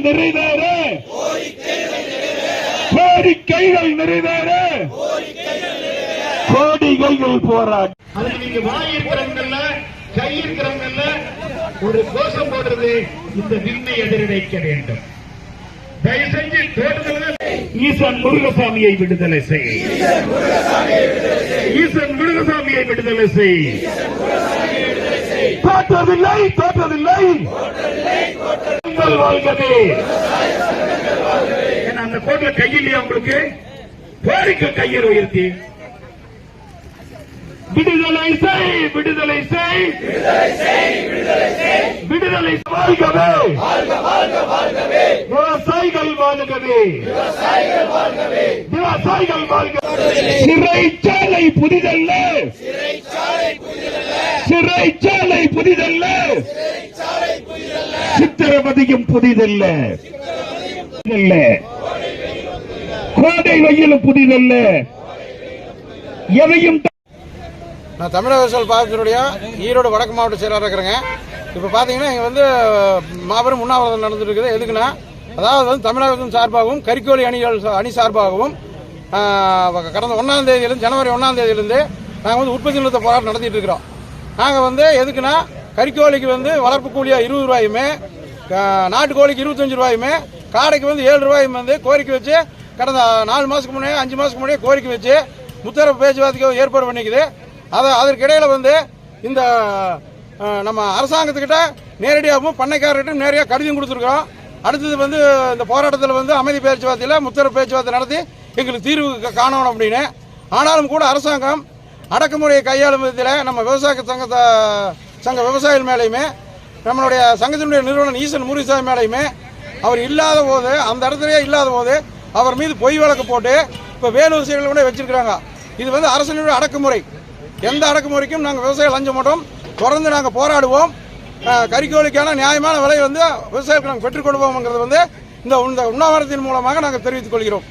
நிறைவேற, கோரிக்கைகள் நிறைவேற, கோடிகைகள் போராட்டம். அதுக்கு நீங்க வாய் இருக்கிறவங்கல்ல, கை இருக்கிறவங்கல்ல ஒரு கோஷம் போடுறது, இந்த விண்ணை எதிர்வைக்க வேண்டும். தயவு செஞ்சு ஈசன் முருகசாமியை விடுதலை செய், ஈசன் முருகசாமியை விடுதலை செய். தோற்றதில்லை, தோற்றதில்லை, வாழ்கவே. அந்த கோட்ல கையிலேயே உங்களுக்கு கோரிக்கை கையில் உயர்த்தி விடுதலை செய், விடுதலை செய், விடுதலை வாழ்கவே, விவசாயிகள் வாழ்கவே, விவசாயிகள் வாழ்கவே. சிறைச்சாலை புதிதல்ல, சிறைச்சாலை புதிதல்ல, சித்திரவதையும் புதிதல்ல, கோடை வெயிலும் புதிதல்ல. எதையும் நான் தமிழக விவசாய பாகத்தினுடைய ஈரோடு வடக்கு மாவட்ட செயலாளர் இருக்கிறேங்க. இப்போ பார்த்தீங்கன்னா இங்கே வந்து மாபெரும் உண்ணாவிரதம் நடந்துட்டு இருக்குது. எதுக்குன்னா, அதாவது வந்து தமிழகத்தின் சார்பாகவும் கறிக்கோழி அணி சார்பாகவும் கடந்த 1ஆம் தேதியிலிருந்து, ஜனவரி 1ஆம் தேதியிலிருந்து நாங்கள் வந்து உற்பத்தி நிறுத்த போராட்டம் நடத்திட்டு இருக்கிறோம். நாங்கள் வந்து எதுக்குன்னா, கறிக்கோழிக்கு வந்து வளர்ப்பு கூலியாக 20 ரூபாயுமே, நாட்டுக்கோழிக்கு 25 ரூபாயுமே, காடைக்கு வந்து 7 ரூபாயும் வந்து கோரிக்கை வச்சு கடந்த 4 மாதத்துக்கு முன்னாடி 5 மாதத்துக்கு முன்னாடியே கோரிக்கை வச்சு முத்தரப்பு பேச்சுவார்த்தைக்கு ஏற்பாடு பண்ணிக்குது. அதற்கிடையில் வந்து இந்த நம்ம அரசாங்கத்துக்கிட்ட நேரடியாகவும் பண்ணைக்காரர்கிட்ட நேரடியாக கடிதம் கொடுத்துருக்கிறோம். அடுத்தது வந்து இந்த போராட்டத்தில் வந்து அமைதி பேச்சுவார்த்தையில் முத்தரப்பு பேச்சுவார்த்தை நடத்தி எங்களுக்கு தீர்வு காணணும் அப்படின்னு. ஆனாலும் கூட அரசாங்கம் அடக்குமுறையை கையாளும் விதத்தில் நம்ம விவசாய சங்க விவசாயிகள் மேலேயுமே, நம்மளுடைய சங்கத்தினுடைய நிறுவனர் ஈசன் முருகசாமி மேலேயுமே அவர் இல்லாத போது, அந்த இடத்துலயே இல்லாத போது அவர் மீது பொய் வழக்கு போட்டு இப்போ வேலூர் செயல்கள் கூட வச்சிருக்கிறாங்க. இது வந்து அரசினுடைய அடக்குமுறை. எந்த அடக்குமுறைக்கும் நாங்கள் விவசாயிகள் லஞ்ச மாட்டோம். தொடர்ந்து நாங்கள் போராடுவோம். கறிக்கோழிக்கான நியாயமான விலை வந்து விவசாயிகளுக்கு நாங்கள் பெற்றுக் கொடுப்போம்ங்கிறது வந்து இந்த உண்ணாவிரத்தின் மூலமாக நாங்கள் தெரிவித்துக் கொள்கிறோம்.